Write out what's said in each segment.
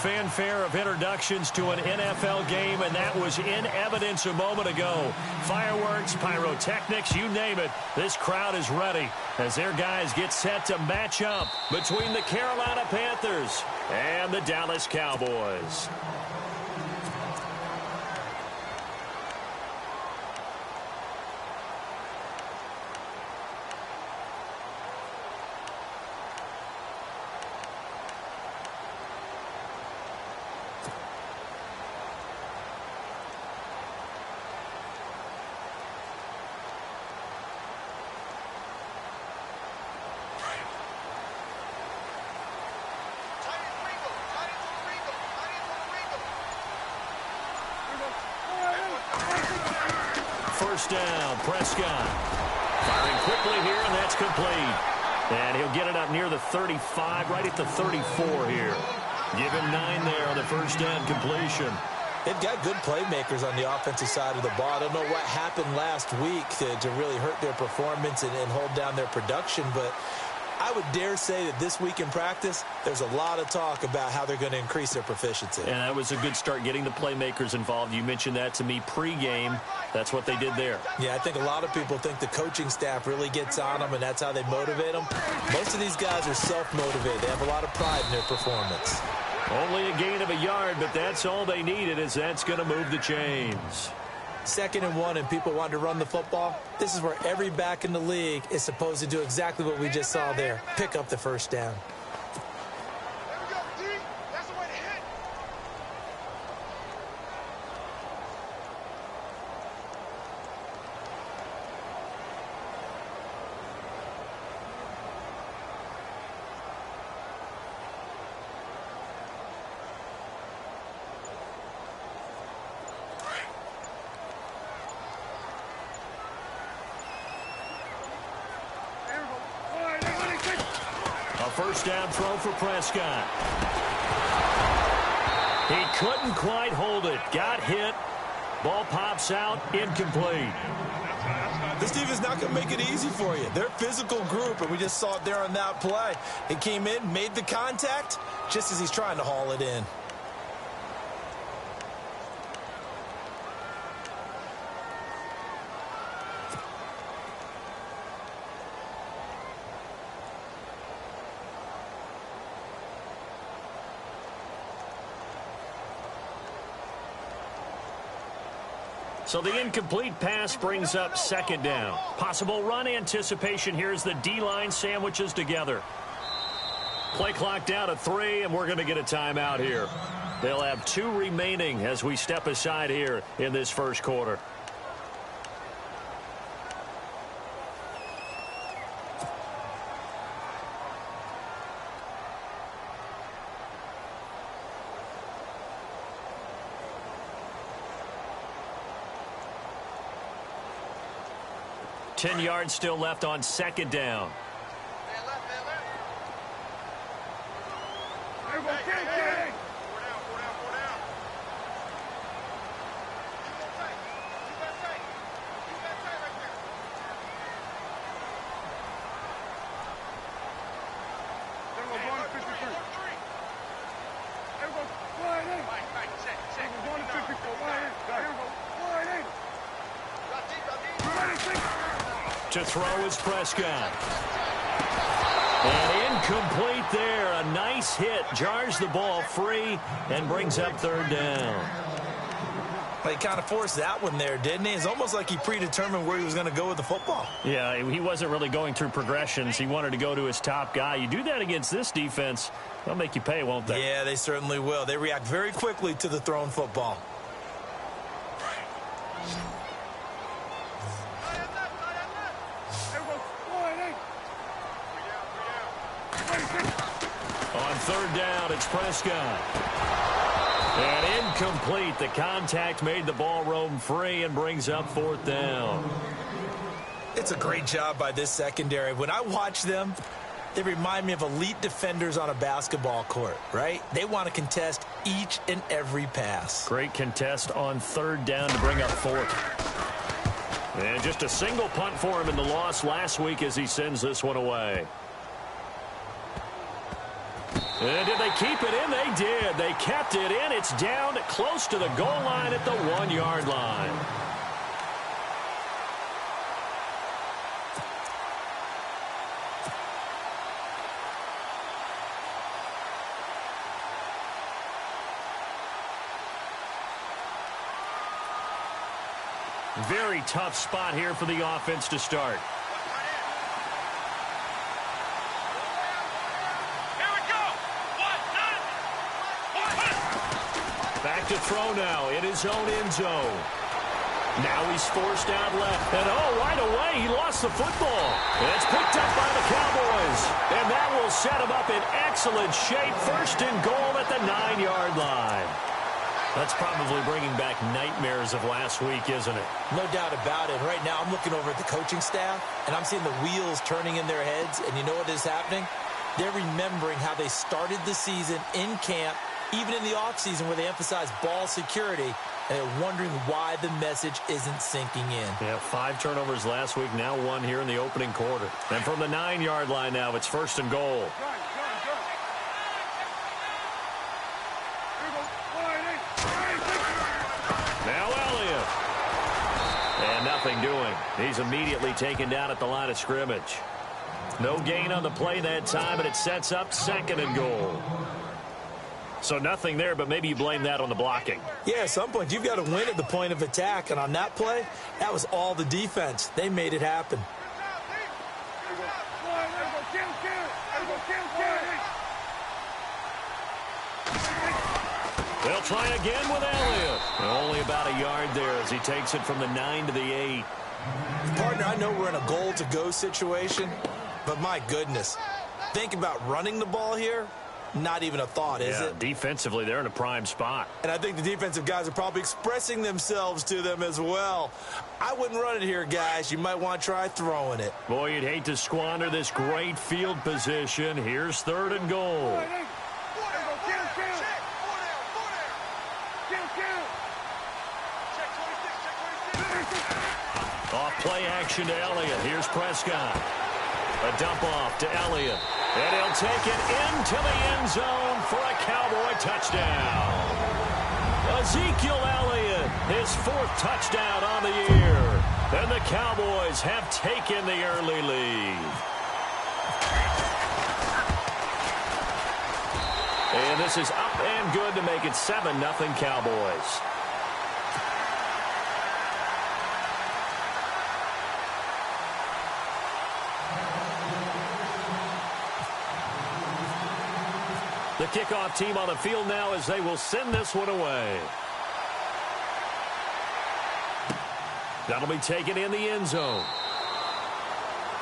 fanfare of introductions to an NFL game, and that was in evidence a moment ago. Fireworks, pyrotechnics, you name it. This crowd is ready as their guys get set to match up between the Carolina Panthers and the Dallas Cowboys. First down, Prescott. Firing quickly here, and that's complete. And he'll get it up near the 35, right at the 34 here. Give him 9 there on the first down completion. They've got good playmakers on the offensive side of the ball. I don't know what happened last week to really hurt their performance and hold down their production, but I would dare say that this week in practice, there's a lot of talk about how they're going to increase their proficiency. And that was a good start getting the playmakers involved. You mentioned that to me pregame. That's what they did there. Yeah, I think a lot of people think the coaching staff really gets on them, and that's how they motivate them. Most of these guys are self-motivated. They have a lot of pride in their performance. Only a gain of a yard, but that's all they needed, as that's going to move the chains. 2nd and 1, and people want to run the football. This is where every back in the league is supposed to do exactly what we just saw there. Pick up the first down. First down throw for Prescott. He couldn't quite hold it. Got hit. Ball pops out. Incomplete. This defense is not going to make it easy for you. They're a physical group, and we just saw it there on that play. He came in, made the contact, just as he's trying to haul it in. So the incomplete pass brings up 2nd down. Possible run anticipation here as the D-line sandwiches together. Play clock down to 3, and we're going to get a timeout here. They'll have 2 remaining as we step aside here in this first quarter. Ten yards still left on 2nd down. To throw is Prescott. And incomplete there. A nice hit. Jars the ball free and brings up 3rd down. He kind of forced that one there, didn't he? It's almost like he predetermined where he was going to go with the football. Yeah, he wasn't really going through progressions. He wanted to go to his top guy. You do that against this defense, they'll make you pay, won't they? Yeah, they certainly will. They react very quickly to the thrown football. On 3rd down, it's Prescott. And incomplete. The contact made the ball roam free and brings up 4th down. It's a great job by this secondary. When I watch them, they remind me of elite defenders on a basketball court, right? They want to contest each and every pass. Great contest on 3rd down to bring up 4th. And just a single punt for him in the loss last week as he sends this one away. And did they keep it in? They did. They kept it in. It's down close to the goal line at the 1-yard line. Very tough spot here for the offense to start. Back to throw now in his own end zone. Now he's forced out left. And right away, he lost the football. And it's picked up by the Cowboys. And that will set him up in excellent shape. First and goal at the 9-yard line. That's probably bringing back nightmares of last week, isn't it? No doubt about it. Right now, I'm looking over at the coaching staff, and I'm seeing the wheels turning in their heads. And you know what is happening? They're remembering how they started the season in camp, even in the offseason where they emphasized ball security, and they're wondering why the message isn't sinking in. Yeah, 5 turnovers last week, now 1 here in the opening quarter. And from the 9-yard line now, it's first and goal. Now Elliott. And nothing doing. He's immediately taken down at the line of scrimmage. No gain on the play that time, and it sets up second and goal. So nothing there, but maybe you blame that on the blocking. Yeah, at some point, you've got to win at the point of attack. And on that play, that was all the defense. They made it happen. They'll try again with Elliott. Only about a yard there as he takes it from the 9 to the 8. Partner, I know we're in a goal-to-go situation, but my goodness, think about running the ball here. Not even a thought, is it? Defensively, they're in a prime spot. And I think the defensive guys are probably expressing themselves to them as well. I wouldn't run it here, guys. You might want to try throwing it. Boy, you'd hate to squander this great field position. Here's third and goal. Off play action to Elliott. Here's Prescott. A dump off to Elliott. And he'll take it into the end zone for a Cowboy touchdown. Ezekiel Elliott, his 4th touchdown on the year. And the Cowboys have taken the early lead. And this is up and good to make it 7-0 Cowboys. The kickoff team on the field now as they will send this one away. That'll be taken in the end zone.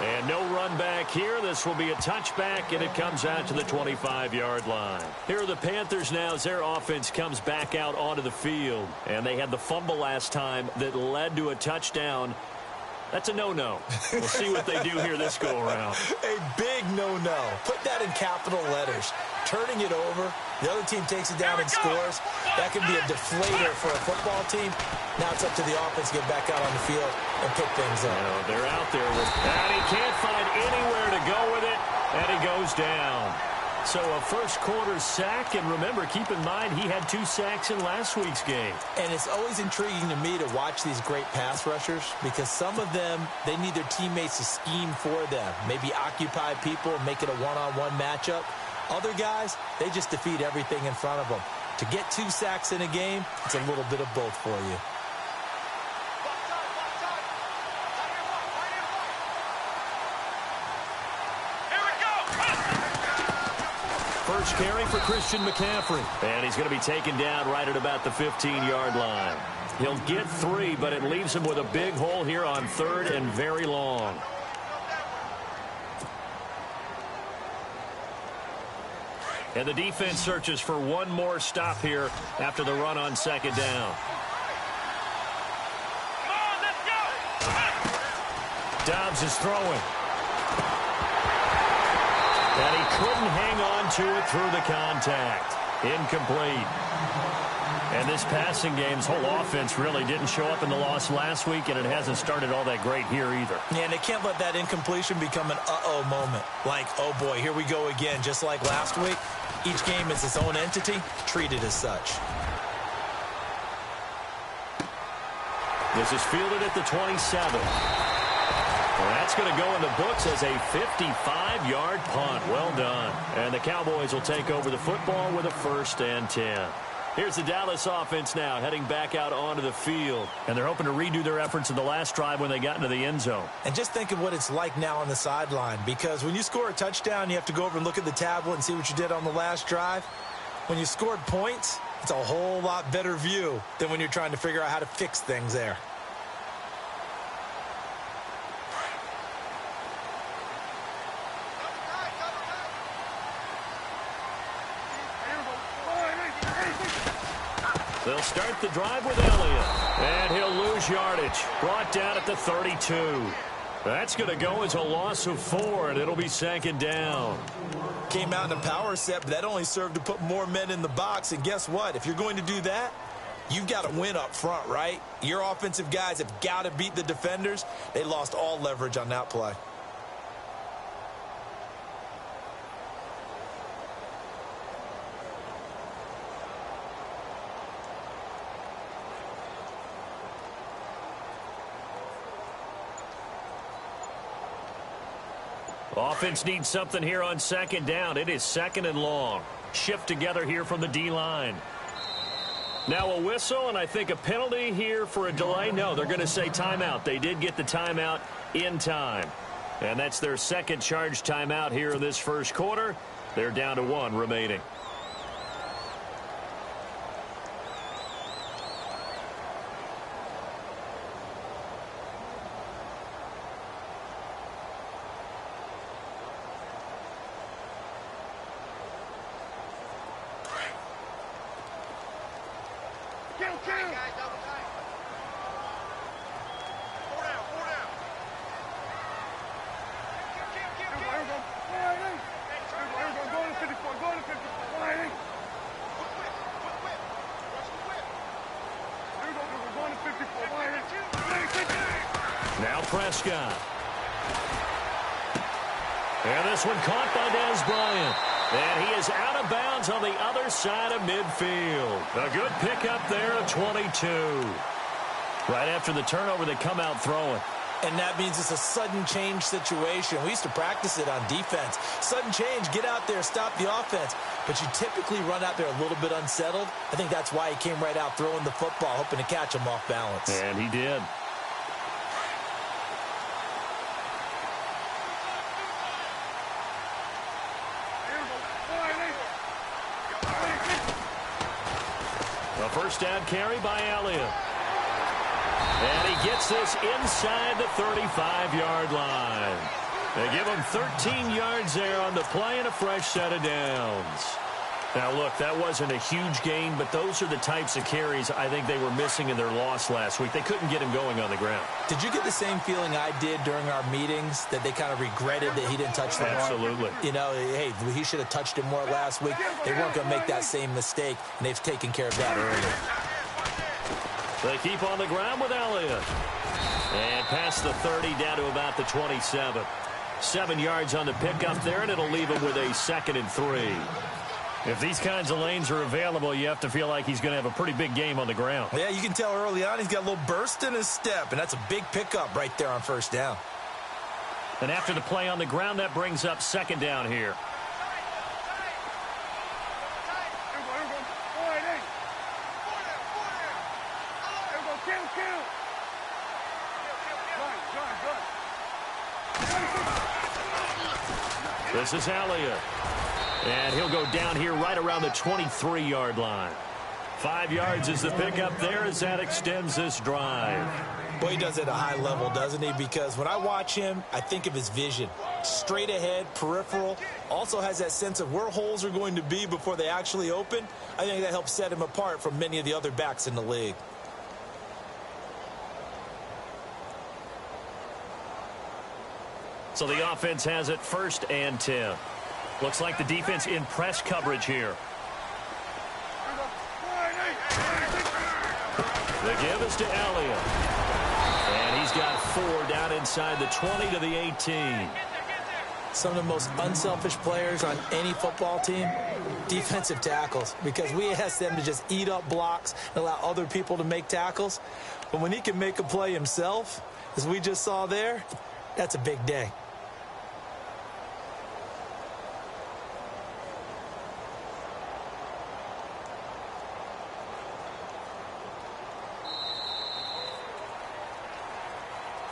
And no run back here. This will be a touchback, and it comes out to the 25-yard line. Here are the Panthers now as their offense comes back out onto the field. And they had the fumble last time that led to a touchdown. That's a no-no. We'll see what they do here this go-around. A big no-no. Put that in capital letters. Turning it over, the other team takes it down and scores. That can be a deflator for a football team. Now it's up to the offense to get back out on the field and pick things up. They're out there with, and he can't find anywhere to go with it, and he goes down. So a first-quarter sack, and remember, keep in mind, he had 2 sacks in last week's game. And it's always intriguing to me to watch these great pass rushers because some of them, they need their teammates to scheme for them, maybe occupy people, make it a one-on-one matchup. Other guys, they just defeat everything in front of them. To get 2 sacks in a game, it's a little bit of both for you. First carry for Christian McCaffrey. And he's going to be taken down right at about the 15-yard line. He'll get 3, but it leaves him with a big hole here on 3rd and very long. And the defense searches for one more stop here after the run on 2nd down. Dobbs is throwing. And he couldn't hang on to it through the contact. Incomplete. And this passing game's whole offense really didn't show up in the loss last week, and it hasn't started all that great here either. Yeah, and they can't let that incompletion become an uh-oh moment. Like, oh boy, here we go again. Just like last week, each game is its own entity, treated as such. This is fielded at the 27. Well, that's going to go in the books as a 55-yard punt. Well done. And the Cowboys will take over the football with a 1st and 10. Here's the Dallas offense now heading back out onto the field. And they're hoping to redo their efforts in the last drive when they got into the end zone. And just think of what it's like now on the sideline, because when you score a touchdown, you have to go over and look at the tablet and see what you did on the last drive. When you scored points, it's a whole lot better view than when you're trying to figure out how to fix things there. They'll start the drive with Elliott. And he'll lose yardage. Brought down at the 32. That's going to go as a loss of 4, and it'll be 2nd down. Came out in a power set, but that only served to put more men in the box. And guess what? If you're going to do that, you've got to win up front, right? Your offensive guys have got to beat the defenders. They lost all leverage on that play. Offense needs something here on 2nd down. It is 2nd and long. Shift together here from the D-line. Now a whistle, and I think a penalty here for a delay. No, they're going to say timeout. They did get the timeout in time. And that's their 2nd charge timeout here in this 1st quarter. They're down to 1 remaining. Now Prescott. And this one caught by Dez Bryant. And he is out of bounds on the other side of midfield. A good pickup there at 22. Right after the turnover, they come out throwing. And that means it's a sudden change situation. We used to practice it on defense. Sudden change, get out there, stop the offense. But you typically run out there a little bit unsettled. I think that's why he came right out throwing the football, hoping to catch him off balance. And he did. A 1st down carry by Elliott. And he gets this inside the 35-yard line. They give him 13 yards there on the play and a fresh set of downs. Now, look, that wasn't a huge gain, but those are the types of carries I think they were missing in their loss last week. They couldn't get him going on the ground. Did you get the same feeling I did during our meetings, that they kind of regretted that he didn't touch the ball? Absolutely. You know, hey, he should have touched him more last week. They weren't going to make that same mistake, and they've taken care of that earlier. They keep on the ground with Elliott. And past the 30 down to about the 27. 7 yards on the pickup there, and it'll leave him with a 2nd and 3. If these kinds of lanes are available, you have to feel like he's going to have a pretty big game on the ground. Yeah, you can tell early on he's got a little burst in his step, and that's a big pickup right there on 1st down. And after the play on the ground, that brings up 2nd down here. This is Elliott. And he'll go down here right around the 23-yard line. 5 yards is the pickup there as that extends this drive. Boy, he does it at a high level, doesn't he? Because when I watch him, I think of his vision. Straight ahead, peripheral. Also has that sense of where holes are going to be before they actually open. I think that helps set him apart from many of the other backs in the league. So the offense has it 1st and 10. Looks like the defense in press coverage here. The give is to Elliott. And he's got 4 down inside the 20 to the 18. Some of the most unselfish players on any football team, defensive tackles, because we ask them to just eat up blocks and allow other people to make tackles. But when he can make a play himself, as we just saw there, that's a big day.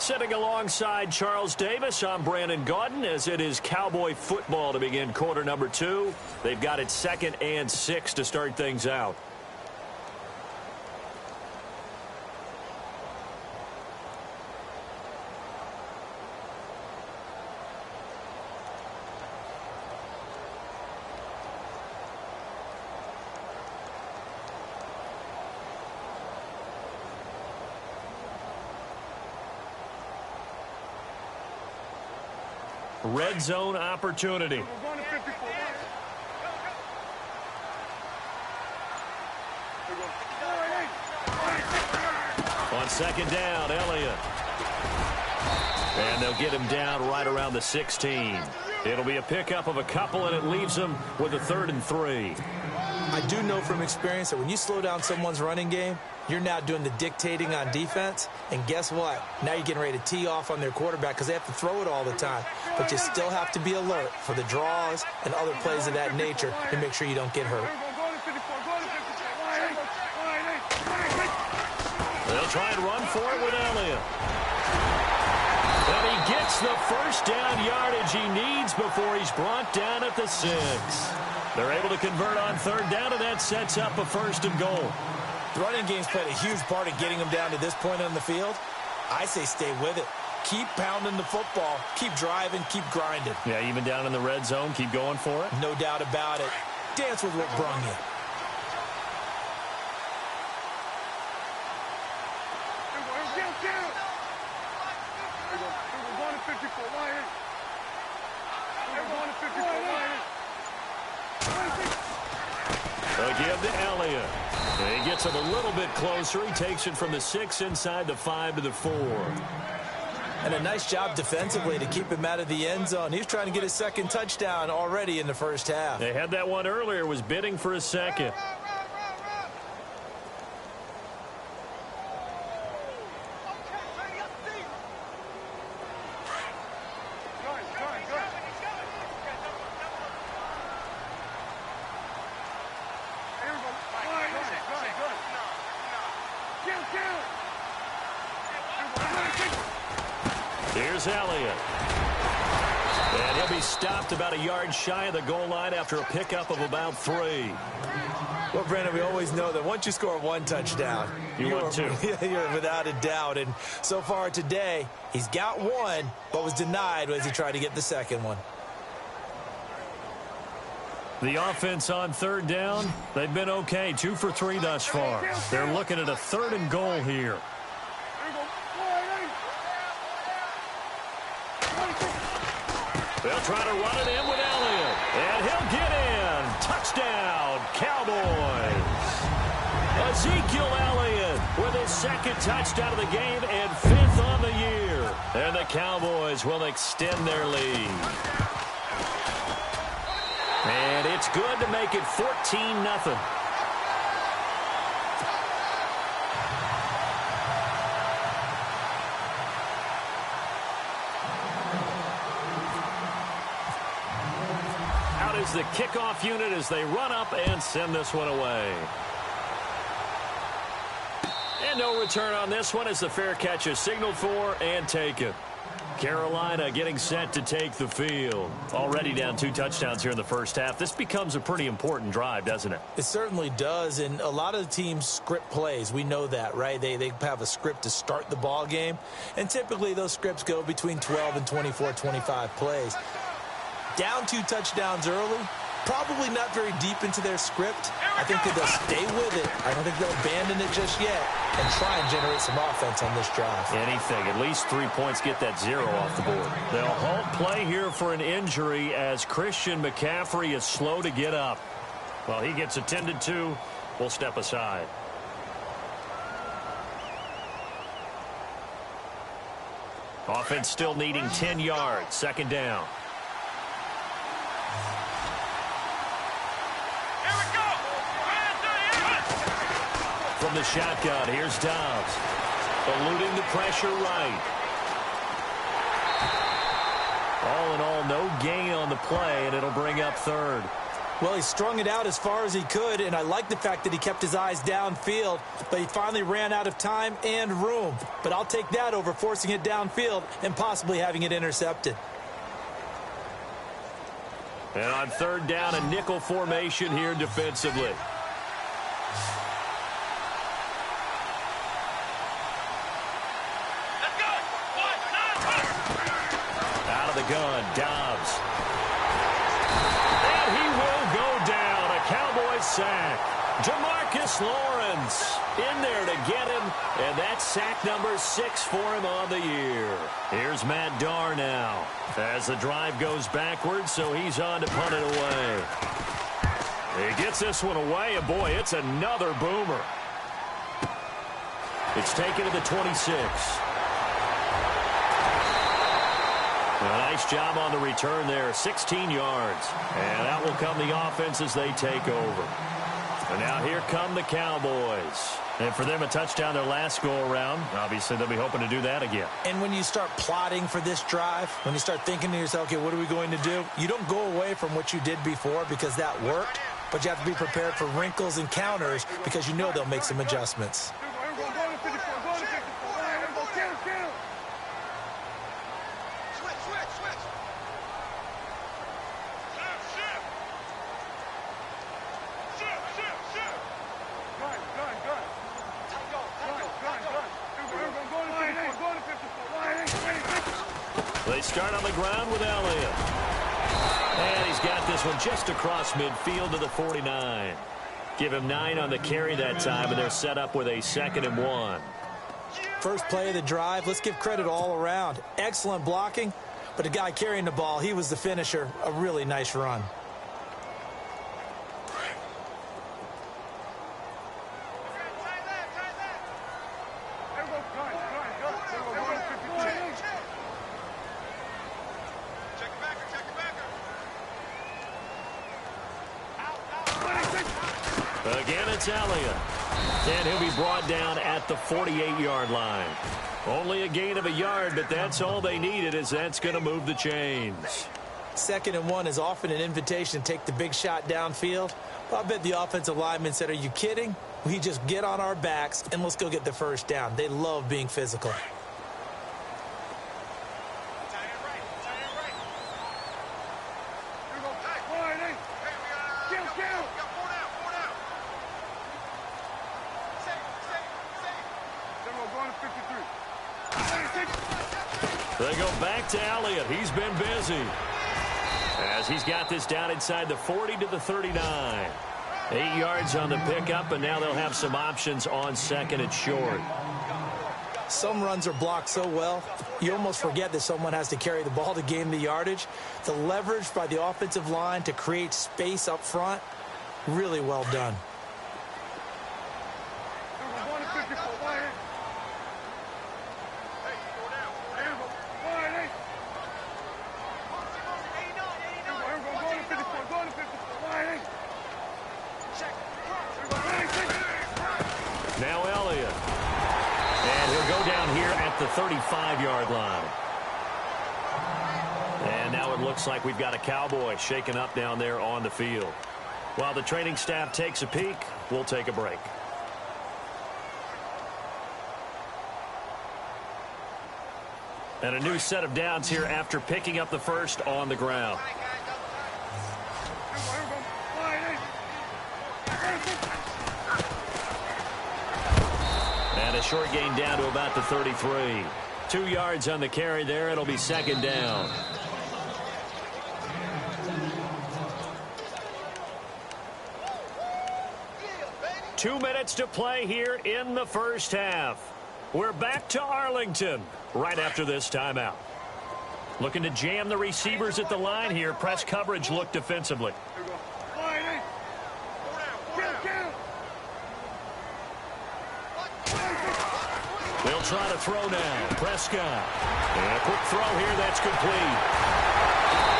Sitting alongside Charles Davis, I'm Brandon Gaudin, as it is Cowboy football to begin quarter number 2. They've got it 2nd and 6 to start things out. Red zone opportunity. On 2nd down, Elliott. And they'll get him down right around the 16. It'll be a pickup of a couple, and it leaves them with a 3rd and 3. I do know from experience that when you slow down someone's running game, you're now doing the dictating on defense. And guess what? Now you're getting ready to tee off on their quarterback because they have to throw it all the time. But you still have to be alert for the draws and other plays of that nature to make sure you don't get hurt. They'll try and run for it with Elliott. And he gets the first down yardage he needs before he's brought down at the 6. They're able to convert on 3rd down, and that sets up a 1st and goal. The running game's played a huge part in getting them down to this point on the field. I say stay with it. Keep pounding the football. Keep driving. Keep grinding. Yeah, even down in the red zone, keep going for it. No doubt about it. Dance with what brung you. They'll give to Elliott. He gets him a little bit closer. He takes it from the 6 inside the 5 to the 4. And a nice job defensively to keep him out of the end zone. He was trying to get his 2nd touchdown already in the first half. They had that one earlier, was bidding for a 2nd. Here's Elliott. And he'll be stopped about a yard shy of the goal line after a pickup of about 3. Well, Brandon, we always know that once you score 1 touchdown, you're 2. You're without a doubt. And so far today, he's got 1, but was denied as he tried to get the 2nd one. The offense on 3rd down, they've been okay. 2 for 3 thus far. They're looking at a 3rd and goal here. They'll try to run it in with Elliott. And he'll get in. Touchdown, Cowboys. Ezekiel Elliott with his 2nd touchdown of the game and 5th on the year. And the Cowboys will extend their lead. And it's good to make it 14-0. Out is the kickoff unit as they run up and send this one away. And no return on this one as the fair catch is signaled for and taken. Carolina getting set to take the field. Already down 2 touchdowns here in the first half. This becomes a pretty important drive, doesn't it? It certainly does, and a lot of the teams script plays. We know that, right? They have a script to start the ball game, and typically those scripts go between 12 and 24, 25 plays. Down 2 touchdowns early, probably not very deep into their script. I think that they'll stay with it. I don't think they'll abandon it just yet and try and generate some offense on this drive. Anything. At least 3 points, get that 0 off the board. They'll halt play here for an injury as Christian McCaffrey is slow to get up. Well, he gets attended to. We'll step aside. Offense still needing 10 yards. Second down. Here we go. From the shotgun, here's Dobbs. Eluding the pressure right. All in all, no gain on the play, and it'll bring up third. Well, he strung it out as far as he could, and I like the fact that he kept his eyes downfield, but he finally ran out of time and room. But I'll take that over forcing it downfield and possibly having it intercepted. And on third down, a nickel formation here defensively. Let's go. Out of the gun, Dobbs. And he will go down. A Cowboys sack. Jamarcus Lawrence in there to get him. And that's sack number 6 for him on the year. Here's Matt Darr now as the drive goes backwards, so he's on to punt it away. He gets this one away, and boy, it's another boomer. It's taken to the 26. A nice job on the return there, 16 yards. And that will come the offense as they take over. And now here come the Cowboys. And for them, a touchdown their last go-around. Obviously, they'll be hoping to do that again. And when you start plotting for this drive, when you start thinking to yourself, okay, what are we going to do? You don't go away from what you did before because that worked, but you have to be prepared for wrinkles and counters because you know they'll make some adjustments. They start on the ground with Elliott. And he's got this one just across midfield to the 49. Give him 9 on the carry that time, and they're set up with a 2nd and 1. First play of the drive, let's give credit all around. Excellent blocking, but the guy carrying the ball, he was the finisher. A really nice run. Again, it's Elliott. And he'll be brought down at the 48-yard line. Only a gain of a yard, but that's all they needed, as that's going to move the chains. 2nd and 1 is often an invitation to take the big shot downfield. Well, I bet the offensive lineman said, are you kidding? We just get on our backs and let's go get the first down. They love being physical. They go back to Elliott. He's been busy as he's got this down inside the 40 to the 39. 8 yards on the pickup, and now they'll have some options on 2nd and short. Some runs are blocked so well, you almost forget that someone has to carry the ball to gain the yardage. The leverage by the offensive line to create space up front, really well done. Now Elliott. And he'll go down here at the 35-yard line. And now it looks like we've got a Cowboy shaken up down there on the field. While the training staff takes a peek, we'll take a break. And a new set of downs here after picking up the first on the ground. And a short gain down to about the 33. 2 yards on the carry there. It'll be 2nd down. Two minutes to play here in the first half. We're back to Arlington right after this timeout. Looking to jam the receivers at the line here. Press coverage look defensively. They'll try to throw now. Prescott. And a quick throw here. That's complete.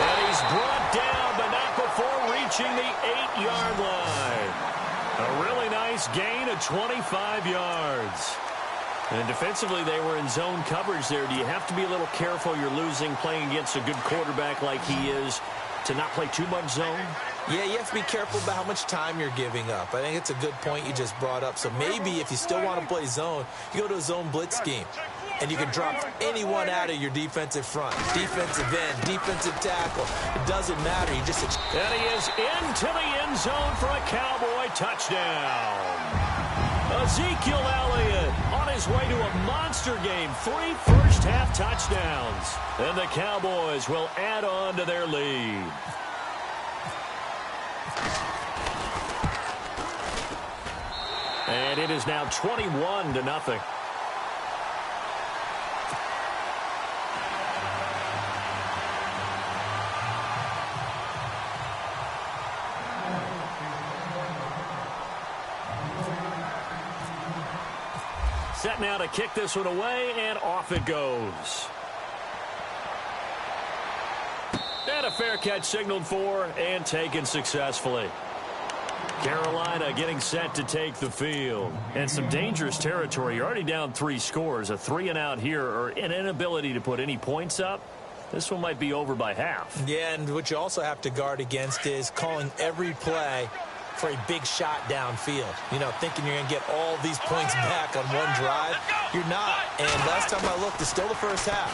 And he's brought down, but not before reaching the 8-yard line. A really nice gain of 25 yards. And defensively, they were in zone coverage there. Do you have to be a little careful? You're losing playing against a good quarterback like he is to not play too much zone? Yeah, you have to be careful about how much time you're giving up. I think it's a good point you just brought up. So maybe if you still want to play zone, you go to a zone blitz scheme. And you can drop anyone out of your defensive front. Defensive end, defensive tackle. It doesn't matter. You just... And he is into the end zone for a Cowboy touchdown. Ezekiel Elliott on his way to a monster game. 3 first-half touchdowns. And the Cowboys will add on to their lead. And it is now 21-0. Set now to kick this one away, and off it goes. And a fair catch signaled for and taken successfully. Carolina getting set to take the field. And some dangerous territory. You're already down 3 scores. A 3-and-out here, or an inability to put any points up. This one might be over by half. Yeah, and what you also have to guard against is calling every play for a big shot downfield. You know, thinking you're going to get all these points back on one drive. You're not. And last time I looked, it's still the first half.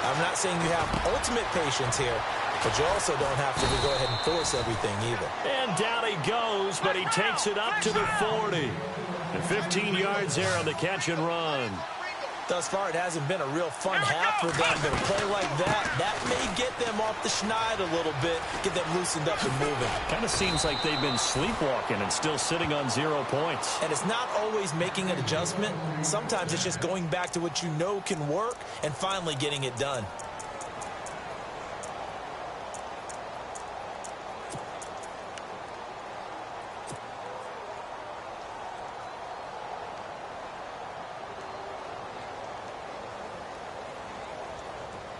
I'm not saying you have ultimate patience here, but you also don't have to go ahead and force everything either. And down he goes, but he takes it up to the 40. And 15 yards there on the catch and run. Thus far, it hasn't been a real fun half for them, but a play like that may get them off the schneid a little bit, get them loosened up and moving. Kind of seems like they've been sleepwalking and still sitting on 0 points. And it's not always making an adjustment. Sometimes it's just going back to what you know can work and finally getting it done.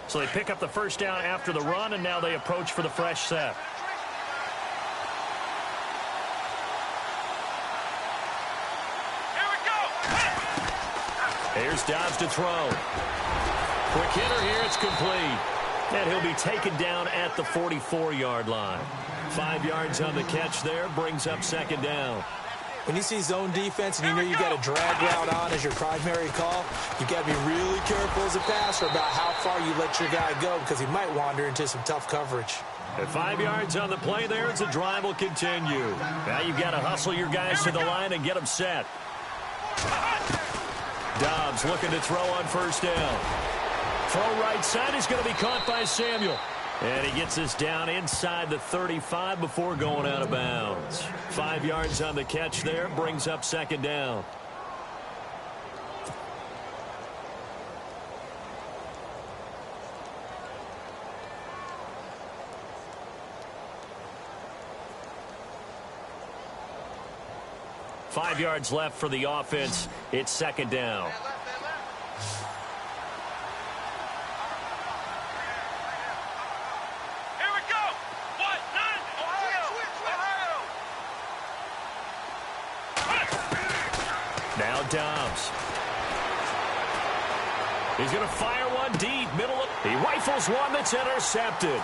So they pick up the first down after the run, and now they approach for the fresh set. Here we go. Here's Dobbs to throw. Quick hitter here, it's complete. And he'll be taken down at the 44-yard line. 5 yards on the catch there, brings up second down. When you see zone defense and you know you've got a drag route on as your primary call, you've got to be really careful as a passer about how far you let your guy go because he might wander into some tough coverage. At 5 yards on the play there as the drive will continue. Now you've got to hustle your guys to the line and get them set. Dobbs looking to throw on first down. Throw right side is going to be caught by Samuel. And he gets this down inside the 35 before going out of bounds. 5 yards on the catch there, brings up second down. Five yards left for the offense. It's second down. Now Dobbs. He's going to fire one deep. Middle of... He rifles one that's intercepted.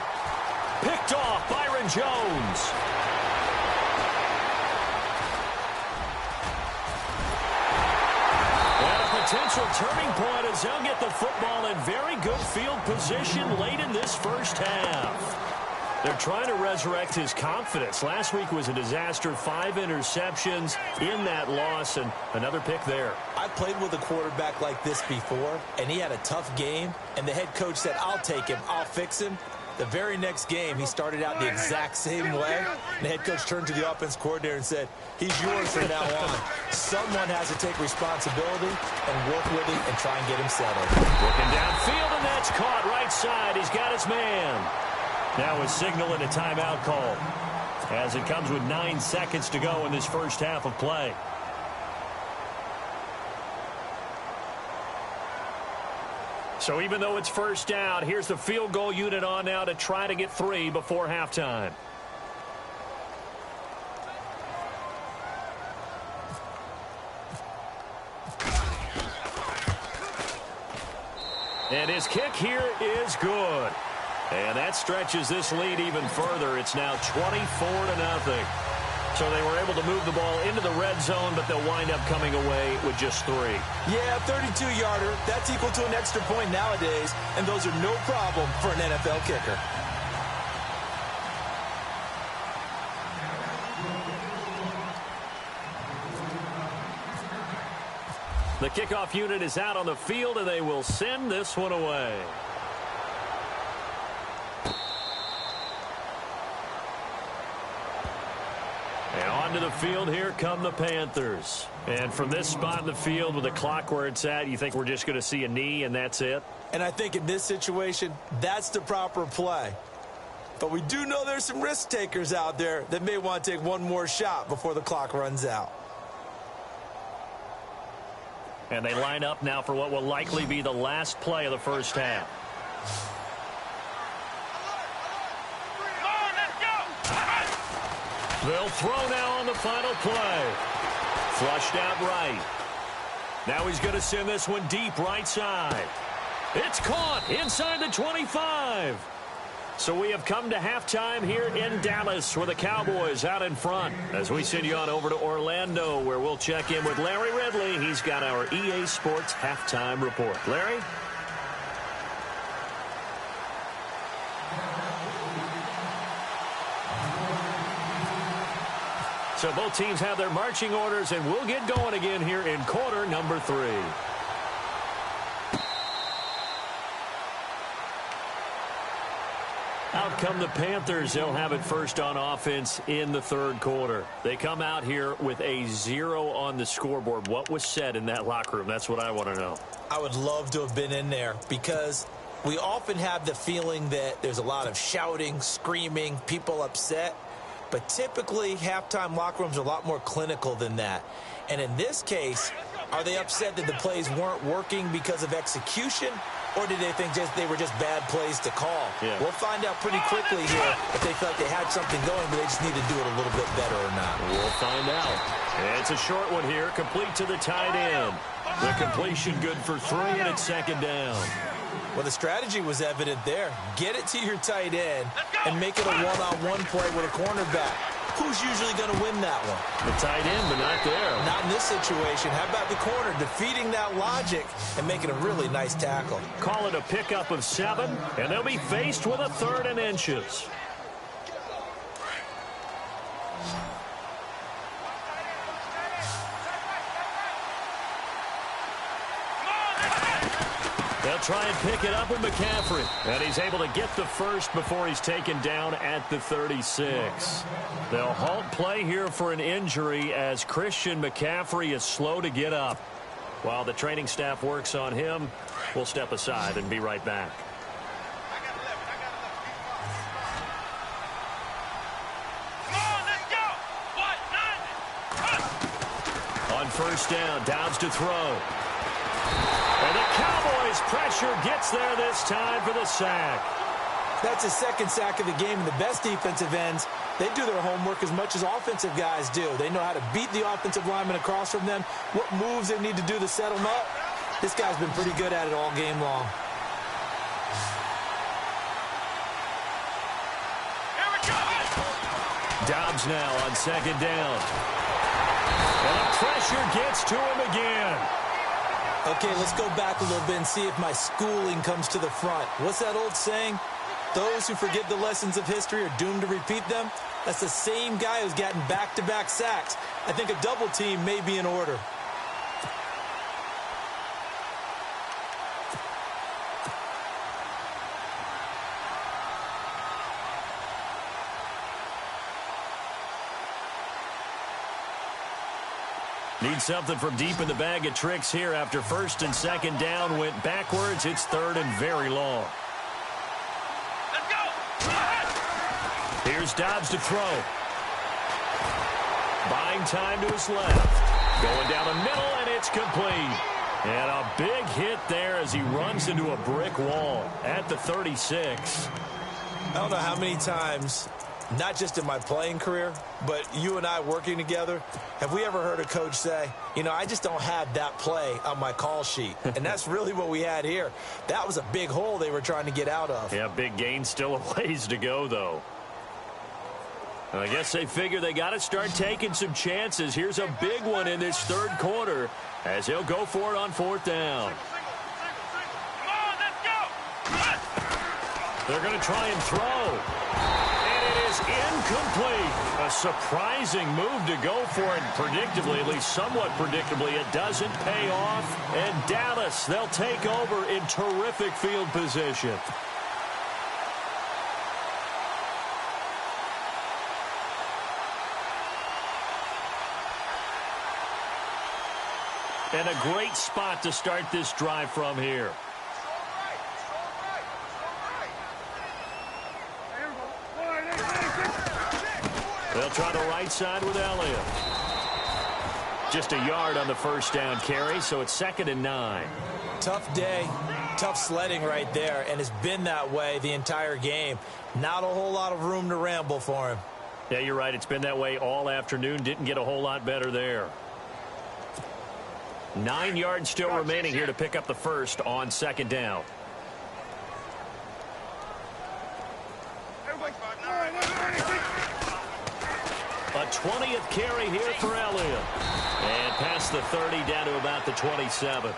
Picked off Byron Jones. And a potential turning point as they'll get the football in very good field position late in this first half. They're trying to resurrect his confidence. Last week was a disaster. 5 interceptions in that loss, and another pick there. I played with a quarterback like this before, and he had a tough game, and the head coach said, I'll take him, I'll fix him. The very next game, he started out the exact same way. And the head coach turned to the offense coordinator and said, he's yours from now on. Someone has to take responsibility and work with him and try and get him settled. Looking downfield, and that's caught right side. He's got his man. Now a signal and a timeout call as it comes with 9 seconds to go in this first half of play. So even though it's first down, here's the field goal unit on now to try to get 3 before halftime. And his kick here is good. And that stretches this lead even further. It's now 24-0. So they were able to move the ball into the red zone, but they'll wind up coming away with just 3. Yeah, 32-yarder. That's equal to an extra point nowadays, and those are no problem for an NFL kicker. The kickoff unit is out on the field, and they will send this one away. And onto the field, here come the Panthers. And from this spot in the field with the clock where it's at, you think we're just going to see a knee and that's it? And I think in this situation, that's the proper play. But we do know there's some risk takers out there that may want to take one more shot before the clock runs out. And they line up now for what will likely be the last play of the first half. They'll throw now on the final play. Flushed out right. Now he's going to send this one deep right side. It's caught inside the 25. So we have come to halftime here in Dallas with the Cowboys out in front. As we send you on over to Orlando, where we'll check in with Larry Ridley. He's got our EA Sports halftime report. Larry? So both teams have their marching orders, and we'll get going again here in quarter number 3. Out come the Panthers. They'll have it first on offense in the third quarter. They come out here with a 0 on the scoreboard. What was said in that locker room? That's what I want to know. I would love to have been in there because we often have the feeling that there's a lot of shouting, screaming, people upset. But typically, halftime locker rooms are a lot more clinical than that. And in this case, are they upset that the plays weren't working because of execution? Or did they think they were just bad plays to call? Yeah. We'll find out pretty quickly here if they felt they had something going, but they just need to do it a little bit better or not. We'll find out. And it's a short one here, complete to the tight end. The completion good for 3, and it's second down. Well, the strategy was evident there. Get it to your tight end and make it a one-on-one play with a cornerback. Who's usually going to win that one? The tight end, but not there. Not in this situation. How about the corner defeating that logic and making a really nice tackle? Call it a pickup of 7, and they'll be faced with a 3rd and inches. They'll try and pick it up with McCaffrey. And he's able to get the first before he's taken down at the 36. They'll halt play here for an injury as Christian McCaffrey is slow to get up. While the training staff works on him, we'll step aside and be right back. On first down, Dobbs to throw. And the Cowboys' pressure gets there this time for the sack. That's his second sack of the game, and the best defensive ends, they do their homework as much as offensive guys do. They know how to beat the offensive lineman across from them, what moves they need to do to set them up. This guy's been pretty good at it all game long. Here we go. Dobbs now on second down. And the pressure gets to him again. Okay, let's go back a little bit and see if my schooling comes to the front. What's that old saying? Those who forget the lessons of history are doomed to repeat them. That's the same guy who's gotten back-to-back sacks. I think a double team may be in order. Need something from deep in the bag of tricks here after first and second down went backwards. It's 3rd and very long. Let's go. Here's Dobbs to throw. Buying time to his left. Going down the middle, and it's complete. And a big hit there as he runs into a brick wall at the 36. I don't know how many times, not just in my playing career, but you and I working together, have we ever heard a coach say, you know, I just don't have that play on my call sheet. And that's really what we had here. That was a big hole they were trying to get out of. Yeah, big gain, still a ways to go, though. I guess they figure they got to start taking some chances. Here's a big one in this third quarter as he'll go for it on fourth down. Come on, let's go. They're going to try and throw. And it is incomplete. A surprising move to go for it predictably, at least somewhat predictably. It doesn't pay off. And Dallas, they'll take over in terrific field position. And a great spot to start this drive from here. They'll try the right side with Elliott. Just a yard on the first down carry, so it's 2nd and 9. Tough day, tough sledding right there, and it's been that way the entire game. Not a whole lot of room to ramble for him. Yeah, you're right. It's been that way all afternoon. Didn't get a whole lot better there. 9 yards still remaining here to pick up the first on 2nd down. A 20th carry here for Elliott. And past the 30 down to about the 27.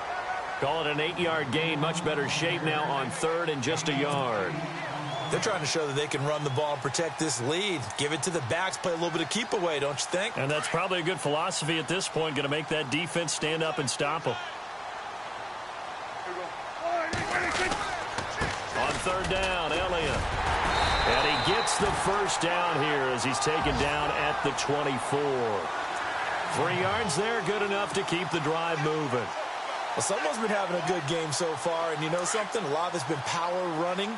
Call it an 8-yard gain. Much better shape now on 3rd and just a yard. They're trying to show that they can run the ball and protect this lead. Give it to the backs, play a little bit of keep away, don't you think? And that's probably a good philosophy at this point. Going to make that defense stand up and stop them. On 3rd down, Elliott. And he gets the first down here as he's taken down at the 24. 3 yards there, good enough to keep the drive moving. Well, someone's been having a good game so far, and you know something? A lot of it's been power running.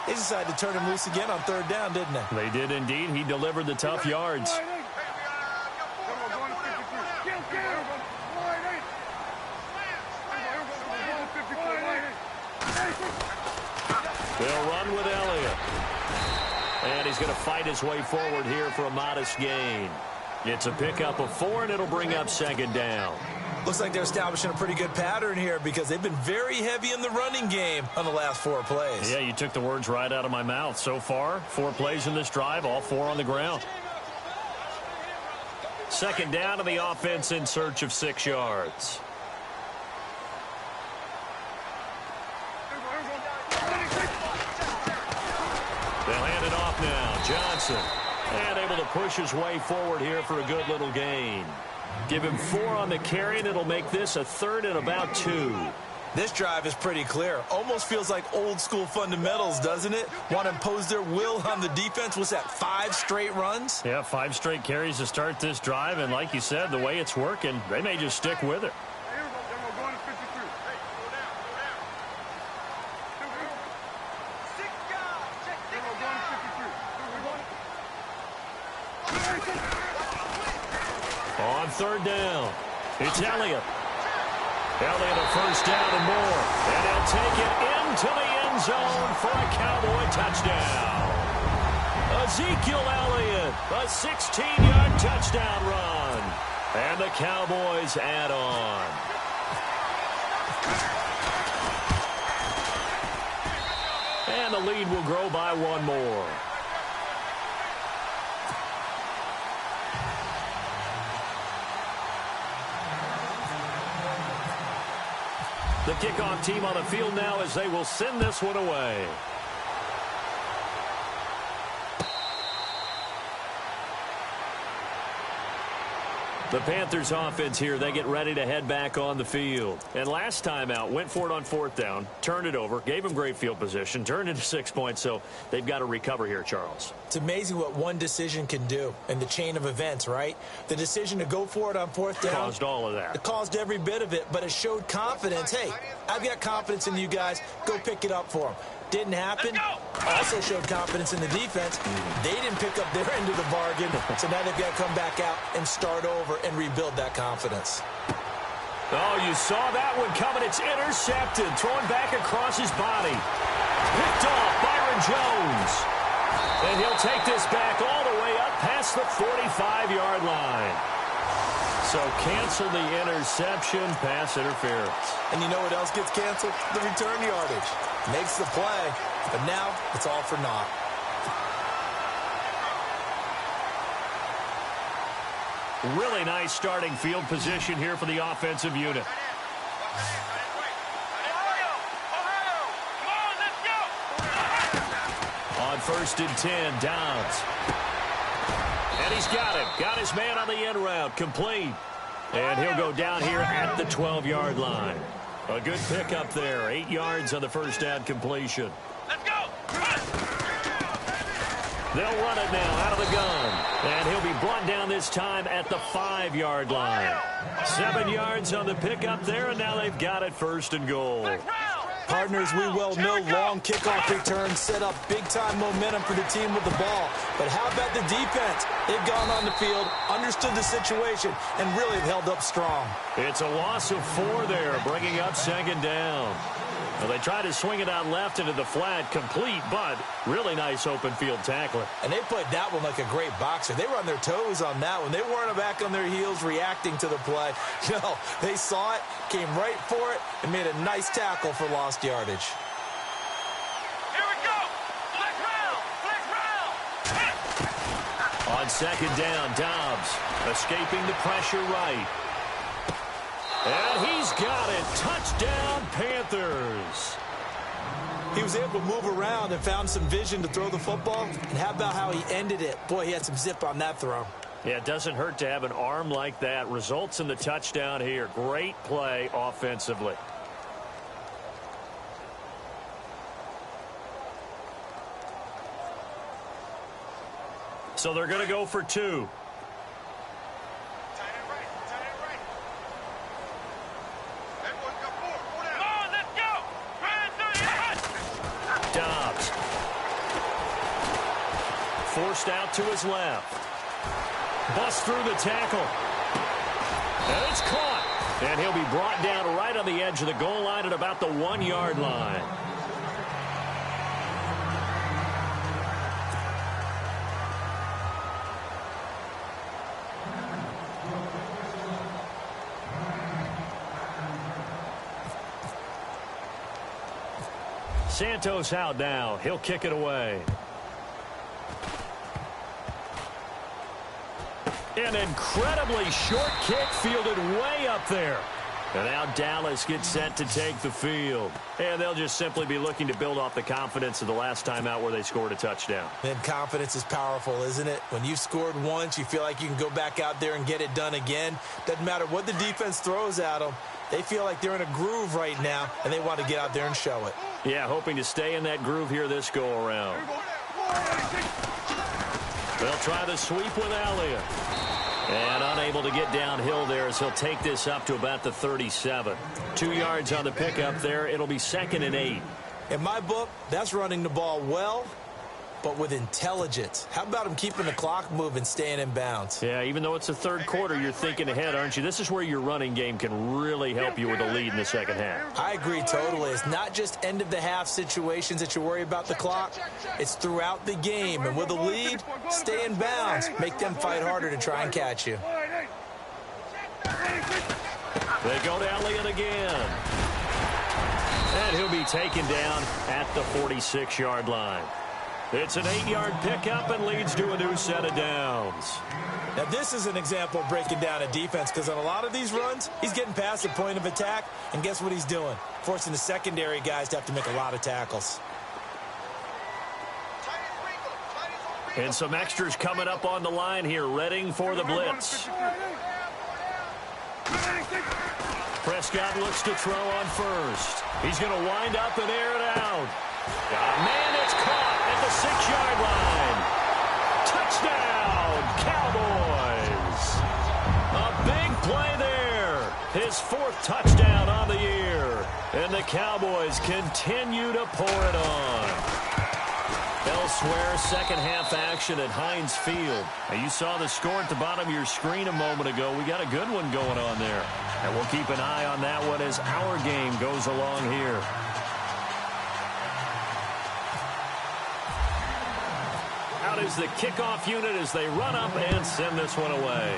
They decided to turn him loose again on 3rd down, didn't they? They did indeed. He delivered the tough yards. They'll run with Elliott. And he's going to fight his way forward here for a modest gain. It's a pickup of 4, and it'll bring up 2nd down. Looks like they're establishing a pretty good pattern here because they've been very heavy in the running game on the last 4 plays. Yeah, you took the words right out of my mouth. So far, 4 plays in this drive, all 4 on the ground. 2nd down, and the offense in search of 6 yards. They'll hand it off now. Johnson. And able to push his way forward here for a good little gain. Give him 4 on the carry, and it'll make this a 3rd and about 2. This drive is pretty clear. Almost feels like old school fundamentals, doesn't it? Want to impose their will on the defense. What's that, 5 straight runs? Yeah, 5 straight carries to start this drive, and like you said, the way it's working, they may just stick with it. On 3rd down, it's Elliott. Elliott a first down and more. And he'll take it into the end zone for a Cowboy touchdown. Ezekiel Elliott, a 16-yard touchdown run. And the Cowboys add on. And the lead will grow by 1 more. The kickoff team on the field now as they will send this one away. The Panthers offense here, they get ready to head back on the field. And last time out, went for it on 4th down, turned it over, gave them great field position, turned into 6 points, so they've got to recover here, Charles. It's amazing what one decision can do in the chain of events, right? The decision to go for it on 4th down. Caused all of that. It caused every bit of it, but it showed confidence. Hey, I've got confidence in you guys. Go pick it up for them. Didn't happen. Also showed confidence in the defense. They didn't pick up their end of the bargain, so now they've got to come back out and start over and rebuild that confidence. Oh, you saw that one coming. It's intercepted. Thrown back across his body. Picked off Byron Jones. And he'll take this back all the way up past the 45-yard line. So cancel the interception, pass interference. And you know what else gets canceled? The return yardage. Makes the play, but now it's all for naught. Really nice starting field position here for the offensive unit. On 1st and 10, Downs. And he's got him. Got his man on the end route. Complete. And he'll go down here at the 12-yard line. A good pickup there. 8 yards on the first down completion. Let's go! They'll run it now out of the gun. And he'll be brought down this time at the 5-yard line. 7 yards on the pickup there, and now they've got it 1st and goal. Partners, we well know long kickoff returns set up big-time momentum for the team with the ball. But how about the defense? They've gone on the field, understood the situation, and really held up strong. It's a loss of 4 there, bringing up 2nd down. Well, they try to swing it out left into the flat, complete, but really nice open field tackling. And they played that one like a great boxer. They were on their toes on that one. They weren't back on their heels reacting to the play. No, they saw it, came right for it, and made a nice tackle for lost yardage. Here we go! Flex round! Flex round! On 2nd down, Dobbs escaping the pressure right. And he's got it. Touchdown, Panthers. He was able to move around and found some vision to throw the football. And how about how he ended it? Boy, he had some zip on that throw. Yeah, it doesn't hurt to have an arm like that. Results in the touchdown here. Great play offensively. So they're going to go for 2. Dobbs. Forced out to his left. Busts through the tackle. And it's caught. And he'll be brought down right on the edge of the goal line at about the 1-yard line. Santos out now. He'll kick it away. An incredibly short kick fielded way up there. And now Dallas gets set to take the field. And they'll just simply be looking to build off the confidence of the last time out where they scored a touchdown. And confidence is powerful, isn't it? When you've scored once, you feel like you can go back out there and get it done again. Doesn't matter what the defense throws at them. They feel like they're in a groove right now, and they want to get out there and show it. Yeah, hoping to stay in that groove here this go-around. They'll try the sweep with Elliott. And unable to get downhill there as he'll take this up to about the 37. 2 yards on the pickup there. It'll be 2nd and 8. In my book, that's running the ball well, but with intelligence. How about him keeping the clock moving, staying in bounds? Yeah, even though it's the 3rd quarter, you're thinking ahead, aren't you? This is where your running game can really help you with a lead in the 2nd half. I agree totally. It's not just end-of-the-half situations that you worry about the clock. It's throughout the game. And with a lead, stay in bounds. Make them fight harder to try and catch you. They go to Elliott again. And he'll be taken down at the 46-yard line. It's an 8-yard pickup and leads to a new set of downs. Now, this is an example of breaking down a defense because on a lot of these runs, he's getting past the point of attack, and guess what he's doing? Forcing the secondary guys to have to make a lot of tackles. And some extras coming up on the line here, readying for the blitz. Prescott looks to throw on first. He's going to wind up and air it out. Man, it's caught at the 6-yard line. Touchdown, Cowboys. A big play there. His 4th touchdown on the year. And the Cowboys continue to pour it on. Elsewhere, second half action at Heinz Field. Now, you saw the score at the bottom of your screen a moment ago. We got a good one going on there. And we'll keep an eye on that one as our game goes along here. Out is the kickoff unit as they run up and send this one away.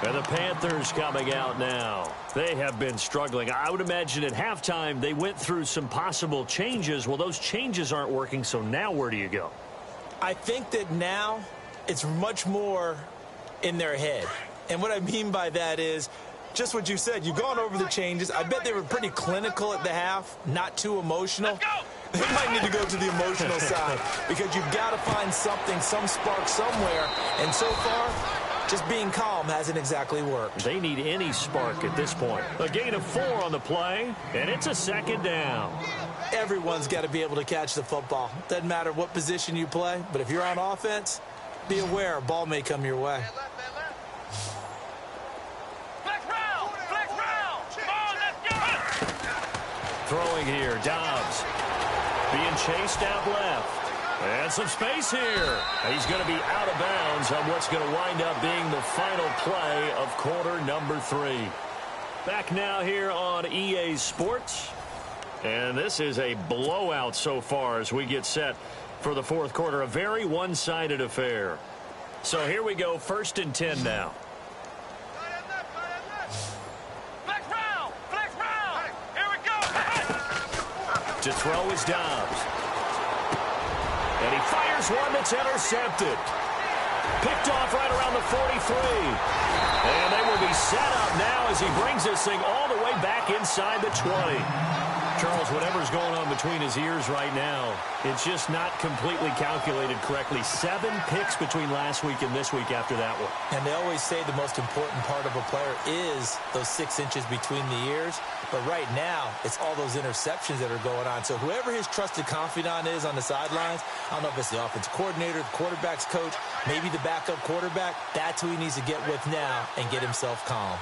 And the Panthers coming out now. They have been struggling. I would imagine at halftime they went through some possible changes. Well, those changes aren't working, so now where do you go? I think that now it's much more in their head. And what I mean by that is just what you said. You've gone over the changes. I bet they were pretty clinical at the half, not too emotional. They might need to go to the emotional side because you've got to find something, some spark somewhere. And so far, just being calm hasn't exactly worked. They need any spark at this point. A gain of 4 on the play, and it's a second down. Everyone's got to be able to catch the football. Doesn't matter what position you play, but if you're on offense, be aware a ball may come your way. Flex round! Flex round! Come on, let's go! Throwing here, Dobbs. Being chased out left. And some space here. He's going to be out of bounds on what's going to wind up being the final play of quarter number 3. Back now here on EA Sports. And this is a blowout so far as we get set for the fourth quarter. A very one-sided affair. So here we go, 1st and 10 now. Flex round! Flex round! Here we go! To throw is Dobbs. And he fires one that's intercepted. Picked off right around the 43. And they will be set up now as he brings this thing all the way back inside the 20. Charles, whatever's going on between his ears right now, it's just not completely calculated correctly. 7 picks between last week and this week after that one. And they always say the most important part of a player is those 6 inches between the ears. But right now, it's all those interceptions that are going on. So whoever his trusted confidant is on the sidelines, I don't know if it's the offensive coordinator, the quarterback's coach, maybe the backup quarterback, that's who he needs to get with now and get himself calm.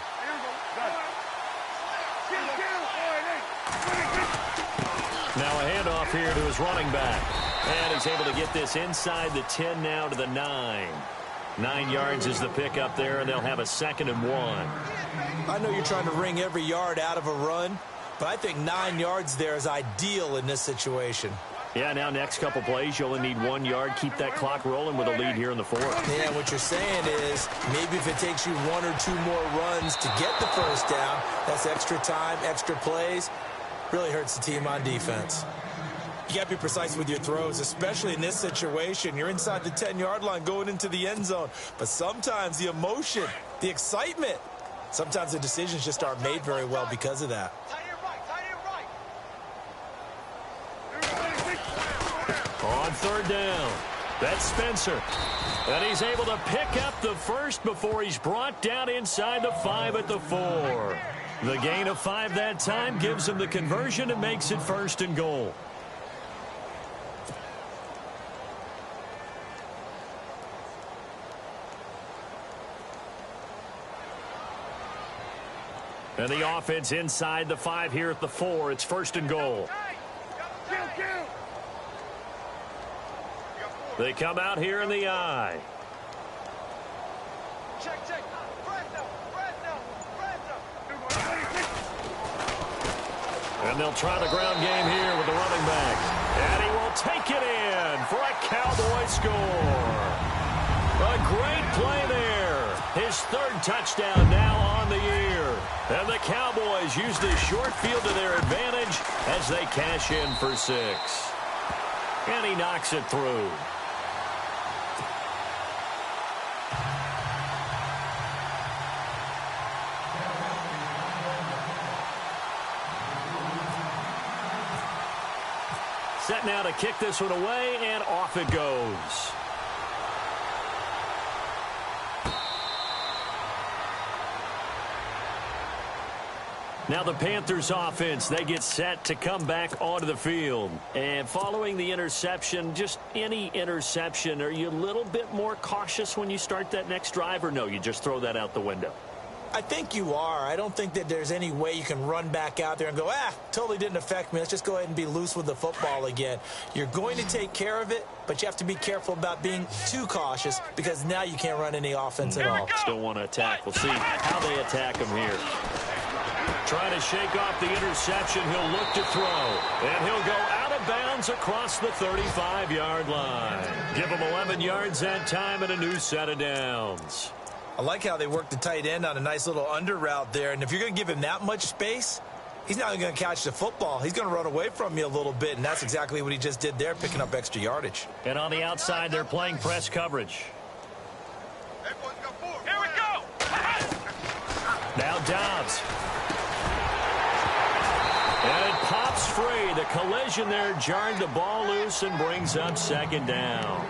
Now a handoff here to his running back. And he's able to get this inside the 10 now to the 9. 9 yards is the pickup there, and they'll have a 2nd and 1. I know you're trying to wring every yard out of a run, but I think 9 yards there is ideal in this situation. Yeah, now next couple plays, you only need 1 yard. Keep that clock rolling with a lead here in the 4th. Yeah, what you're saying is maybe if it takes you 1 or 2 more runs to get the first down, that's extra time, extra plays. Really hurts the team on defense. You got to be precise with your throws, especially in this situation. You're inside the 10-yard line going into the end zone. But sometimes the emotion, the excitement, sometimes the decisions just aren't made very well because of that. On 3rd down, that's Spencer. And he's able to pick up the first before he's brought down inside the 5 at the 4. The gain of 5 that time gives him the conversion and makes it 1st and goal. And the offense inside the 5 here at the 4. It's 1st and goal. They come out here in the I. And they'll try the ground game here with the running back. And he will take it in for a Cowboy score. A great play there. His 3rd touchdown now on the year. And the Cowboys use this short field to their advantage as they cash in for 6. And he knocks it through. Set now to kick this one away, and off it goes. Now the Panthers offense, they get set to come back onto the field. And following the interception, just any interception, are you a little bit more cautious when you start that next drive, or no, you just throw that out the window? I think you are. I don't think that there's any way you can run back out there and go, totally didn't affect me. Let's just go ahead and be loose with the football again. You're going to take care of it, but you have to be careful about being too cautious because now you can't run any offense at all. Still want to attack. We'll see how they attack him here. Trying to shake off the interception. He'll look to throw. And he'll go out of bounds across the 35-yard line. Give him 11 yards that time and a new set of downs. I like how they work the tight end on a nice little under route there. And if you're going to give him that much space, he's not going to catch the football. He's going to run away from you a little bit, and that's exactly what he just did there, picking up extra yardage. And on the outside, they're playing press coverage. Here we go. Now Dobbs. And it pops free. The collision there jarred the ball loose and brings up second down.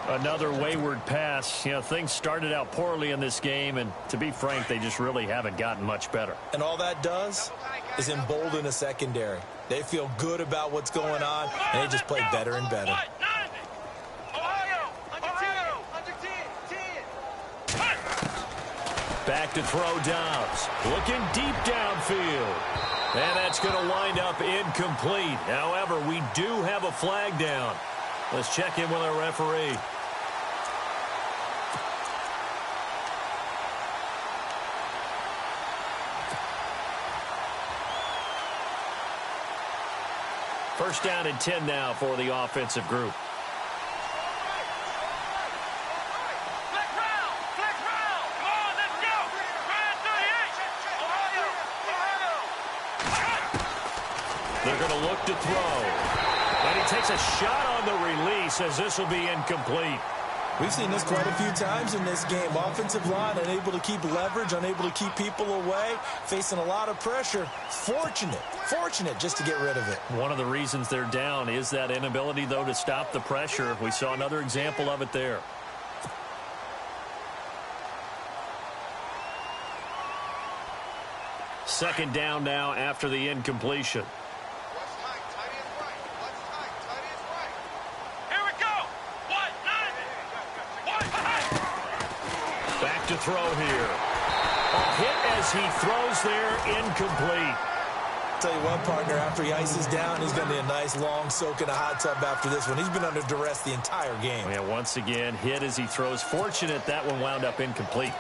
Another wayward pass. You know, things started out poorly in this game, and to be frank, they just really haven't gotten much better. And all that does is embolden a secondary. They feel good about what's going on, and they just play better and better. Back to throw Dobbs. Looking deep downfield. And that's going to wind up incomplete. However, we do have a flag down. Let's check in with our referee. First down and 10 now for the offensive group. They're going to look to throw. And he takes a shot on the release as this will be incomplete. We've seen this quite a few times in this game. Offensive line unable to keep leverage, unable to keep people away, facing a lot of pressure. Fortunate just to get rid of it. One of the reasons they're down is that inability, though, to stop the pressure. We saw another example of it there. Second down now after the incompletion. Back to throw here. A hit as he throws there, incomplete. Tell you what, partner, after he ices down, he's going to be a nice long soak in a hot tub after this one. He's been under duress the entire game. Yeah, once again, hit as he throws. Fortunate that one wound up incomplete.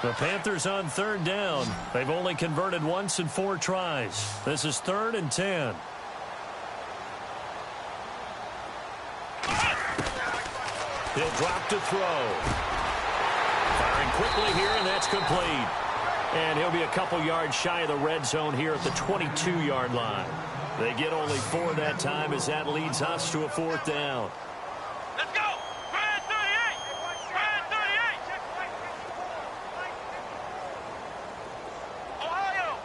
The Panthers on third down. They've only converted once in 4 tries. This is 3rd and 10. He'll drop to throw. Firing quickly here, and that's complete. And he'll be a couple yards shy of the red zone here at the 22-yard line. They get only 4 that time as that leads us to a 4th down. Let's go. Red 38. Red 38. Ohio.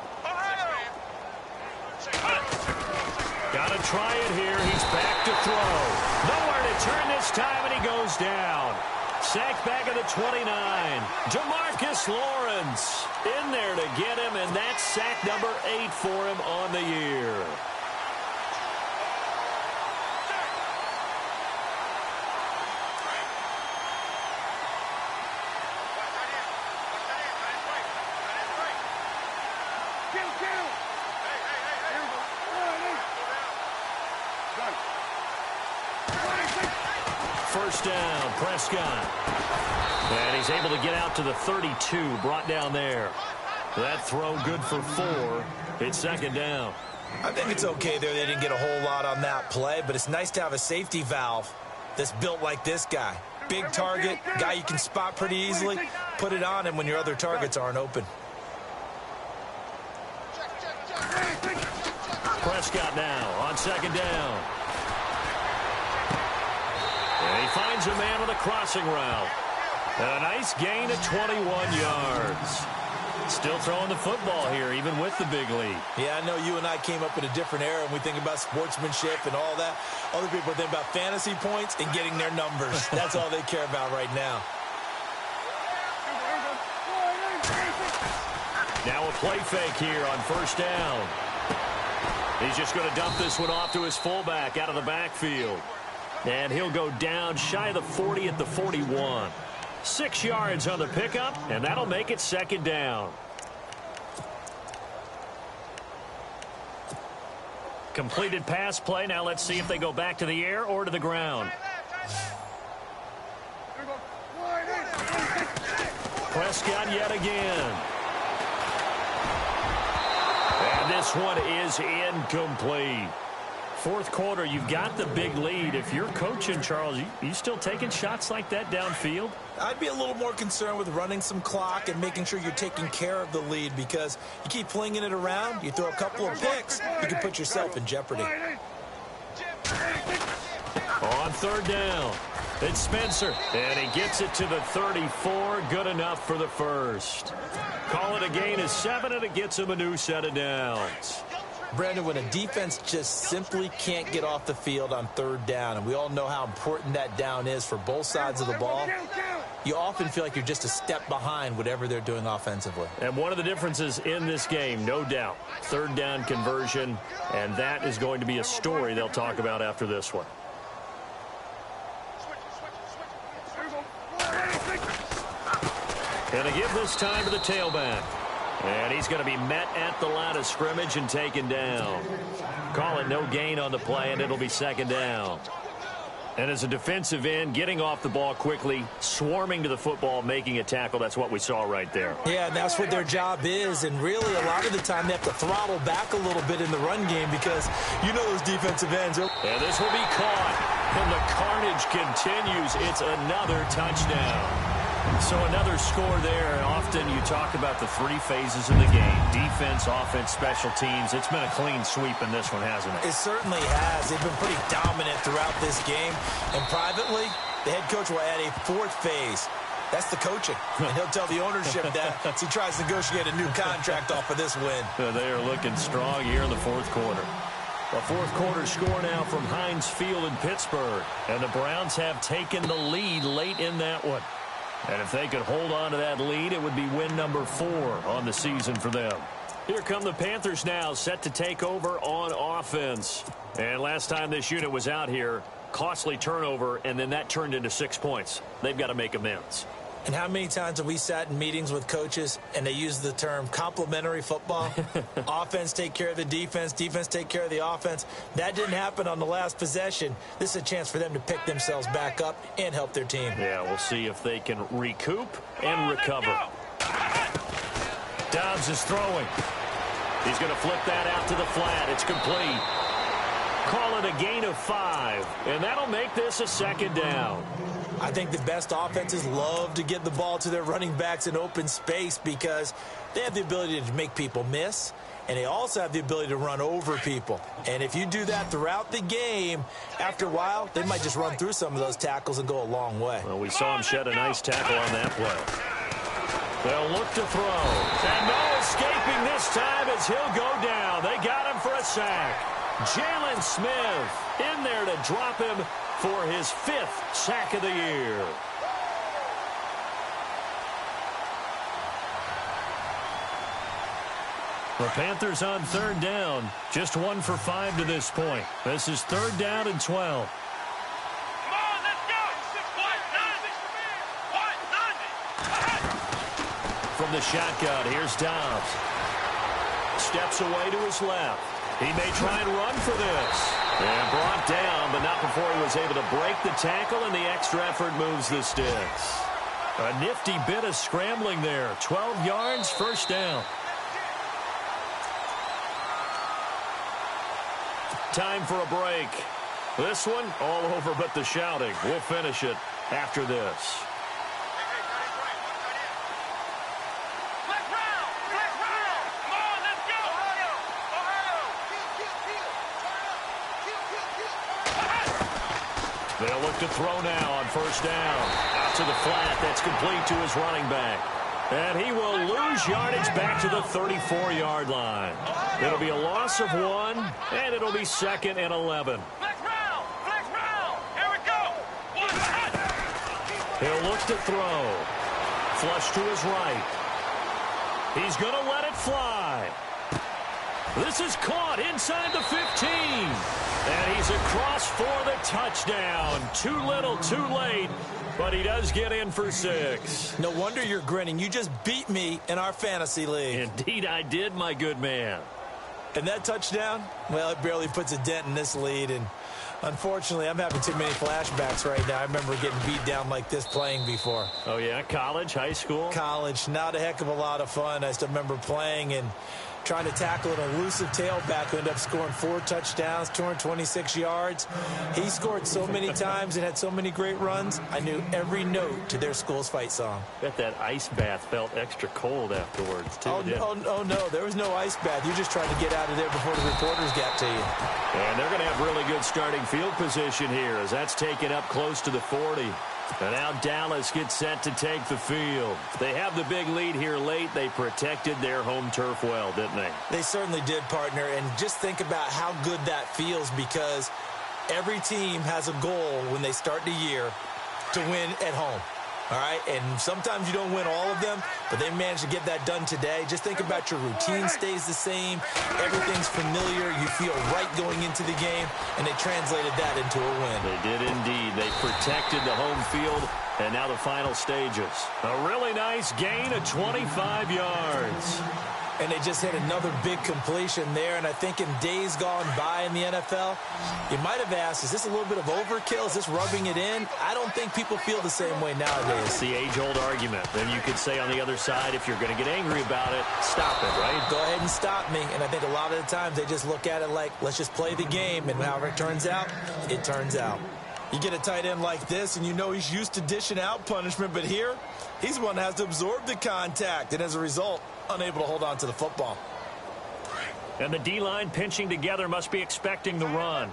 Got to try it here. He's back to throw. Nowhere to turn this time, and he goes down. Sacked back at the 29. Demarcus Lawrence in there to get him, and that's sack number 8 for him on the year. First down, Prescott. And he's able to get out to the 32, brought down there. That throw good for 4. It's second down. I think it's okay there. They didn't get a whole lot on that play, but it's nice to have a safety valve that's built like this guy. Big target, guy you can spot pretty easily. Put it on him when your other targets aren't open. Prescott now on second down. And he finds a man with a crossing route. And a nice gain of 21 yards. Still throwing the football here, even with the big lead. Yeah, I know you and I came up in a different era, and we think about sportsmanship and all that. Other people think about fantasy points and getting their numbers. That's all they care about right now. Now a play fake here on first down. He's just going to dump this one off to his fullback out of the backfield. And he'll go down shy of the 40 at the 41. 6 yards on the pickup, and that'll make it second down. Completed pass play. Now let's see if they go back to the air or to the ground. Prescott yet again. And this one is incomplete. Fourth quarter, you've got the big lead. If you're coaching, Charles, you still taking shots like that downfield? I'd be a little more concerned with running some clock and making sure you're taking care of the lead, because you keep flinging it around, you throw a couple of picks, you can put yourself in jeopardy. On third down, it's Spencer, and he gets it to the 34. Good enough for the first. Call it a gain of 7, and it gets him a new set of downs. Brandon, when a defense just simply can't get off the field on third down, and we all know how important that down is for both sides of the ball, you often feel like you're just a step behind whatever they're doing offensively. And one of the differences in this game, no doubt, third down conversion, and that is going to be a story they'll talk about after this one. Going to give this time to the tailback. And he's going to be met at the line of scrimmage and taken down. Call it no gain on the play, and it'll be second down. And as a defensive end, getting off the ball quickly, swarming to the football, making a tackle, that's what we saw right there. Yeah, and that's what their job is. And really, a lot of the time, they have to throttle back a little bit in the run game, because you know those defensive ends. And this will be caught. And the carnage continues. It's another touchdown. So another score there. Often you talk about the 3 phases of the game: defense, offense, special teams. It's been a clean sweep in this one, hasn't it? It certainly has. They've been pretty dominant throughout this game. And privately, the head coach will add a 4th phase. That's the coaching. And he'll tell the ownership that as he tries to negotiate a new contract off of this win. They are looking strong here in the fourth quarter. A fourth quarter score now from Heinz Field in Pittsburgh. And the Browns have taken the lead late in that one. And if they could hold on to that lead, it would be win number 4 on the season for them. Here come the Panthers now, set to take over on offense. And last time this unit was out here, costly turnover, and then that turned into 6 points. They've got to make amends. And how many times have we sat in meetings with coaches and they use the term complementary football? Offense take care of the defense, defense take care of the offense. That didn't happen on the last possession. This is a chance for them to pick themselves back up and help their team. Yeah, we'll see if they can recoup and recover. Dobbs is throwing. He's going to flip that out to the flat. It's complete. Call it a gain of 5, and that'll make this a second down. I think the best offenses love to get the ball to their running backs in open space, because they have the ability to make people miss, and they also have the ability to run over people. And if you do that throughout the game, after a while, they might just run through some of those tackles and go a long way. Well, we saw him shed a nice tackle on that play. They'll look to throw. And no escaping this time as he'll go down. They got him for a sack. Jalen Smith in there to drop him for his 5th sack of the year. The Panthers on third down. Just 1 for 5 to this point. This is third down and 12. Come on, let's go. From the shotgun, here's Dobbs. Steps away to his left. He may try and run for this. And brought down, but not before he was able to break the tackle, and the extra effort moves the sticks. A nifty bit of scrambling there. 12 yards, first down. Time for a break. This one, all over but the shouting. We'll finish it after this. They'll look to throw now on first down. Out to the flat. That's complete to his running back. And he will lose yardage back to the 34-yard line. It'll be a loss of 1, and it'll be 2nd and 11. Flex round. Here we go. He'll look to throw. Flush to his right. He's going to let it fly. This is caught inside the 15. And he's He's across for the touchdown. Too little, too late, but he does get in for 6. No wonder you're grinning. You just beat me in our fantasy league. Indeed I did, my good man. And that touchdown, well, it barely puts a dent in this lead. And unfortunately, I'm having too many flashbacks right now. I remember getting beat down like this playing before. Oh, yeah? College, high school? College, not a heck of a lot of fun. I still remember playing and trying to tackle an elusive tailback who ended up scoring 4 touchdowns, 226 yards. He scored so many times and had so many great runs, I knew every note to their school's fight song. Bet that ice bath felt extra cold afterwards, too. Oh, no, there was no ice bath. You just tried to get out of there before the reporters got to you. And they're going to have really good starting field position here as that's taken up close to the 40. And now Dallas gets set to take the field. They have the big lead here late. They protected their home turf well, didn't they? They certainly did, partner. And just think about how good that feels, because every team has a goal when they start the year to win at home. All right, and sometimes you don't win all of them, but they managed to get that done today. Just think about your routine stays the same. Everything's familiar. You feel right going into the game, and they translated that into a win. They did indeed. They protected the home field, and now the final stages. A really nice gain of 25 yards. And they just hit another big completion there. And I think in days gone by in the NFL, you might have asked, is this a little bit of overkill? Is this rubbing it in? I don't think people feel the same way nowadays. It's the age-old argument. Then you could say on the other side, if you're going to get angry about it, stop it, right? Go ahead and stop me. And I think a lot of the times they just look at it like, let's just play the game. And however it turns out, it turns out. You get a tight end like this, and you know he's used to dishing out punishment. But here, he's the one that has to absorb the contact. And as a result, unable to hold on to the football. And the D-line pinching together must be expecting the run.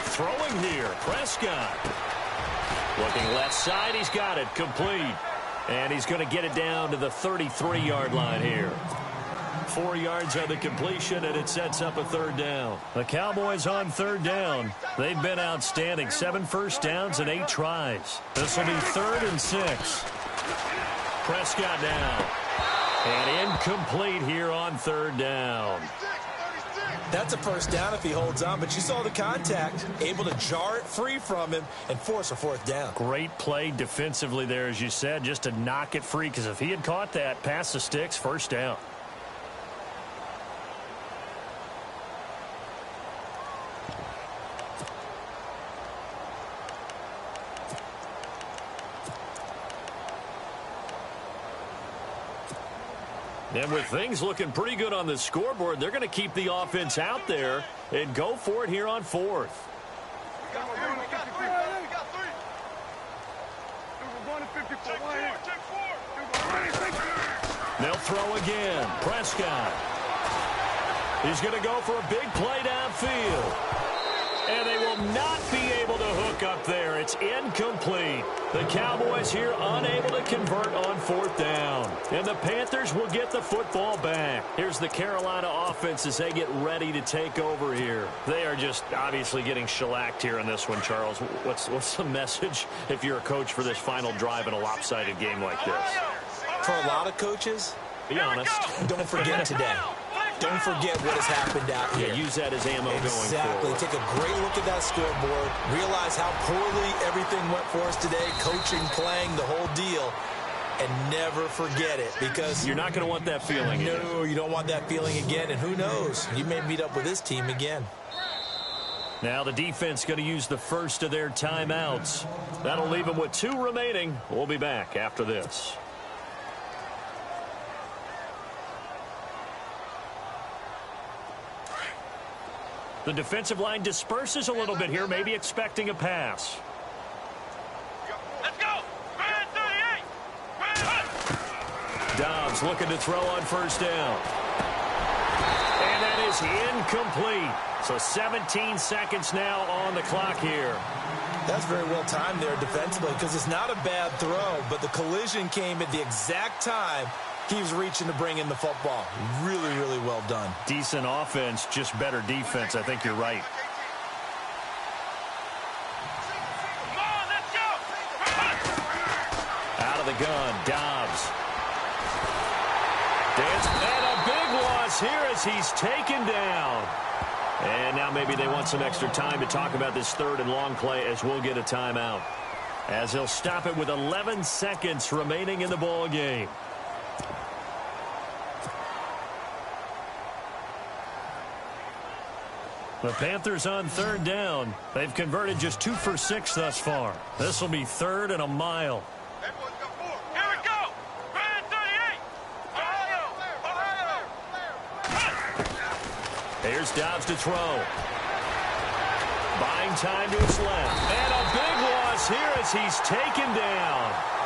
Throwing here, Prescott. Looking left side, he's got it, complete. And he's going to get it down to the 33-yard line here. 4 yards on the completion, and it sets up a 3rd down. The Cowboys on 3rd down. They've been outstanding. 7 first downs and 8 tries. This will be 3rd and 6. Prescott down. And incomplete here on 3rd down. That's a first down if he holds on, but you saw the contact, able to jar it free from him and force a 4th down. Great play defensively there, as you said, just to knock it free, because if he had caught that, past the sticks, 1st down. And with things looking pretty good on the scoreboard, they're going to keep the offense out there and go for it here on 4th. They'll throw again. Prescott. He's going to go for a big play downfield. And they will not be able to hook up there. It's incomplete. The Cowboys here unable to convert on 4th down. And the Panthers will get the football back. Here's the Carolina offense as they get ready to take over here. They are just obviously getting shellacked here in this one, Charles. What's the message if you're a coach for this final drive in a lopsided game like this? For a lot of coaches, be honest. Don't forget today. Don't forget what has happened out here. Yeah, use that as ammo going forward. Exactly. Take a great look at that scoreboard. Realize how poorly everything went for us today. Coaching, playing, the whole deal. And never forget it, because you're not going to want that feeling. No, you don't want that feeling again. And who knows? You may meet up with this team again. Now the defense going to use the first of their timeouts. That'll leave them with 2 remaining. We'll be back after this. The defensive line disperses a little bit here, maybe expecting a pass. Let's go! 38! Dobbs looking to throw on 1st down. And that is incomplete. So 17 seconds now on the clock here. That's very well timed there defensively, because it's not a bad throw, but the collision came at the exact time he was reaching to bring in the football. Really, really well done. Decent offense, just better defense. I think you're right. Come on, let's go! Out of the gun, Dobbs. And a big loss loss here as he's taken down. And now maybe they want some extra time to talk about this third and long play as we'll get a timeout. As he'll stop it with 11 seconds remaining in the ball game. The Panthers on third down. They've converted just 2 for 6 thus far. This will be third and a mile. Here we go. Brand 38. Ohio. Here's Dobbs to throw. Buying time to his left. And a big loss here as he's taken down.